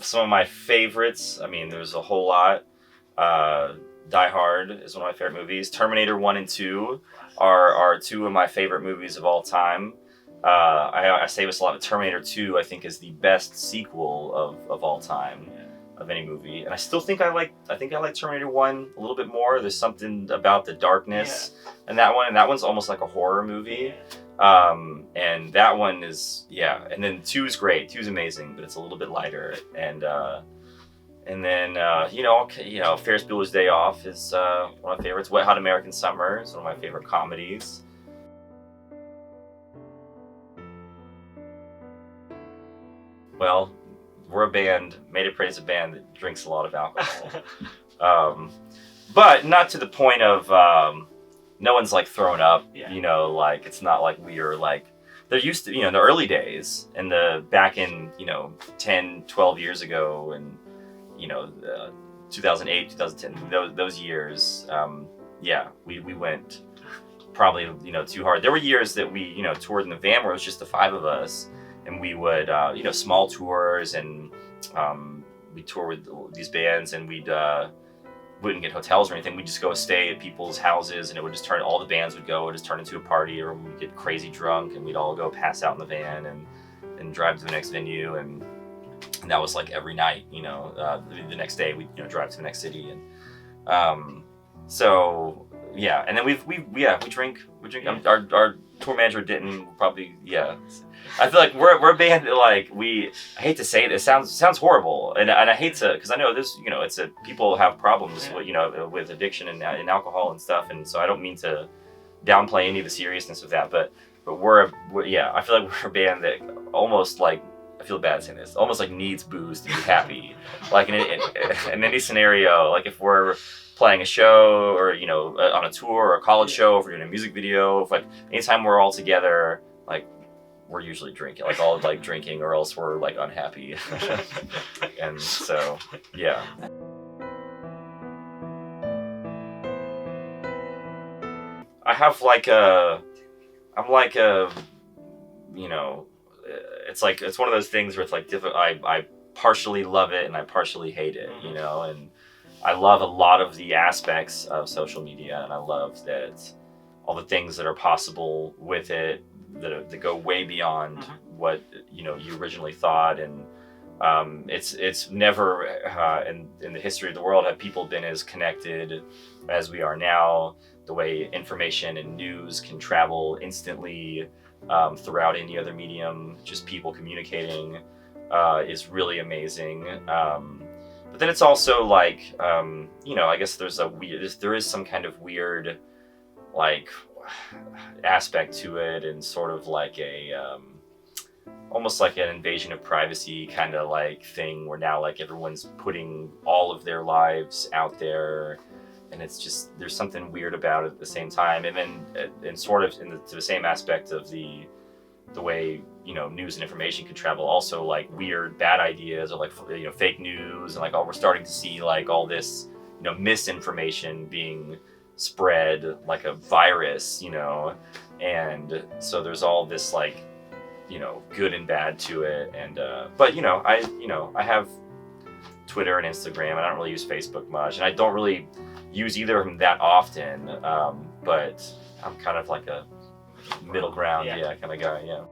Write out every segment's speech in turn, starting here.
Some of my favorites, I mean, there's a whole lot. Die Hard is one of my favorite movies. Terminator 1 and 2 are two of my favorite movies of all time. I say this a lot, but Terminator 2 I think is the best sequel of all time of any movie. And I still think I like Terminator 1 a little bit more. There's something about the darkness in that one, and that one's almost like a horror movie. And that one is, and then 2 is great. 2 is amazing, but it's a little bit lighter. And then Ferris Bueller's Day Off is one of my favorites. Wet Hot American Summer is one of my favorite comedies. Well, we're a band. Mayday Parade is a band that drinks a lot of alcohol, but not to the point of no one's like thrown up. Like it's not like we are like there used to. In the early days, back in 10, 12 years ago, and 2008, 2010, those years. We went probably too hard. There were years that we toured in the van where it was just the 5 of us. And we would, small tours, and we tour with these bands, and wouldn't get hotels or anything. We'd just go stay at people's houses, and it would just all the bands would go, it would just turn into a party, or we'd get crazy drunk, and we'd all go pass out in the van and drive to the next venue, and that was like every night. The next day we'd drive to the next city, and and then we drink. Our tour manager didn't probably. I feel like we're a band that like I hate to say it sounds horrible, and I hate to, because I know this people have problems with addiction and alcohol and stuff, and so I don't mean to downplay any of the seriousness of that, but I feel like we're a band that almost like, I feel bad saying this, almost like needs booze to be happy. Like in any scenario, like if we're playing a show or on a tour or a college show, if we're doing a music video, if like anytime we're all together, like we're usually drinking, like all like drinking, or else we're like unhappy. And so I have like it's one of those things where it's like different. I partially love it and I partially hate it, and I love a lot of the aspects of social media, and I love that all the things that are possible with it that go way beyond what you originally thought, and it's never in the history of the world have people been as connected as we are now. The way information and news can travel instantly throughout any other medium, just people communicating, is really amazing. But then it's also like, I guess there is some kind of weird, like, aspect to it, and sort of like almost like an invasion of privacy kind of like thing, where now like everyone's putting all of their lives out there, and it's just, there's something weird about it at the same time. And then and sort of to the same aspect of the way news and information can travel, also like weird bad ideas, or like fake news, and like we're starting to see like all this misinformation being spread like a virus, and so there's all this like good and bad to it. And but I have Twitter and Instagram, and I don't really use Facebook much, and I don't really use either of them that often, but I'm kind of like a middle ground kind of guy.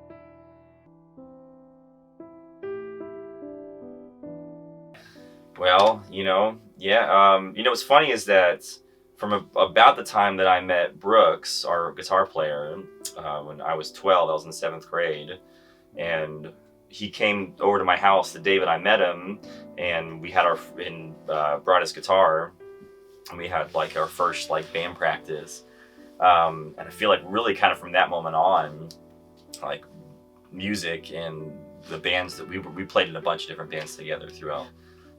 Well, what's funny is that from about the time that I met Brooks, our guitar player, when I was 12, I was in the 7th grade, and he came over to my house the day that I met him, and we had brought his guitar, and we had like our first like band practice, and I feel like really kind of from that moment on, like music and the bands that we played in a bunch of different bands together throughout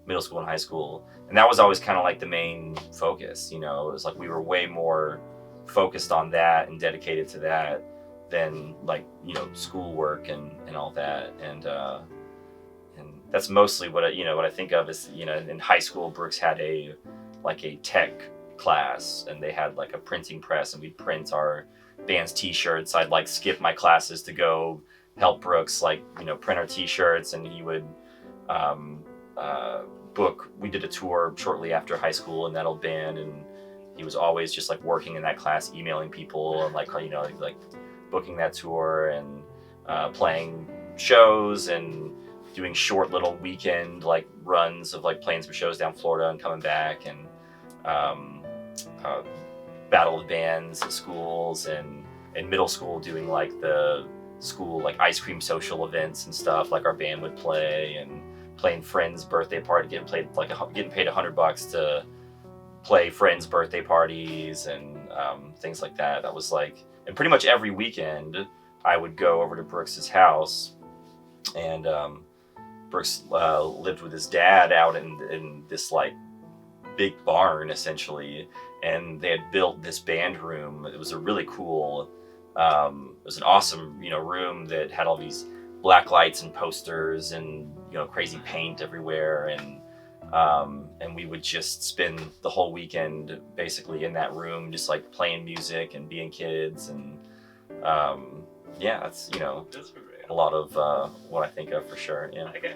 middle school and high school, and that was always kind of like the main focus. It was like we were way more focused on that and dedicated to that than like schoolwork and all that, and that's mostly what I think of as in high school. Brooks had a tech class, and they had like a printing press, and we'd print our band's t-shirts. I'd like skip my classes to go help Brooks print our t-shirts, and he would book. We did a tour shortly after high school in that old band, and he was always just like working in that class, emailing people and like like booking that tour and playing shows and doing short little weekend like runs of like playing some shows down Florida and coming back, and uh, battle of bands at schools, and in middle school doing like the school like ice cream social events and stuff like our band would play, and playing friends' birthday party, getting paid $100 to play friends' birthday parties and things like that. That was like, and pretty much every weekend I would go over to Brooks's house, and Brooks lived with his dad out in this like big barn essentially, and they had built this band room. It was a really cool, it was an awesome room that had all these black lights and posters and crazy paint everywhere, and we would just spend the whole weekend basically in that room just like playing music and being kids, and yeah, that's That's great. a lot of what I think of for sure. Yeah. Okay.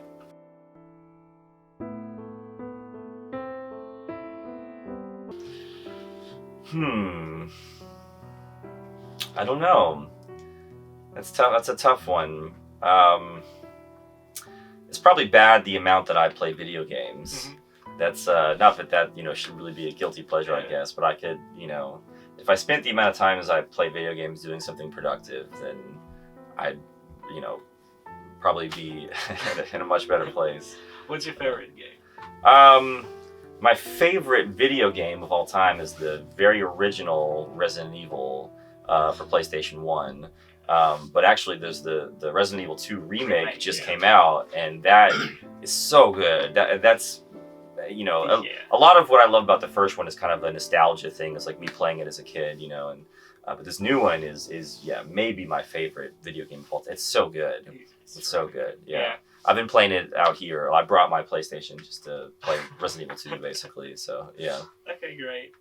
I don't know. That's tough. That's a tough one. It's probably bad the amount that I play video games. Mm-hmm. That's not that should really be a guilty pleasure, I guess. But I could, if I spent the amount of time as I play video games doing something productive, then I'd, probably be in a much better place. What's your favorite game? My favorite video game of all time is the very original Resident Evil for PlayStation 1. But actually, there's the Resident Evil 2 remake just came out, and that is so good. That's a lot of what I love about the first one is kind of a nostalgia thing. It's like me playing it as a kid, and but this new one is maybe my favorite video game of all time. It's so good. It's so good. Yeah. I've been playing it out here. I brought my PlayStation just to play Resident Evil 2, basically. So yeah. Okay, great.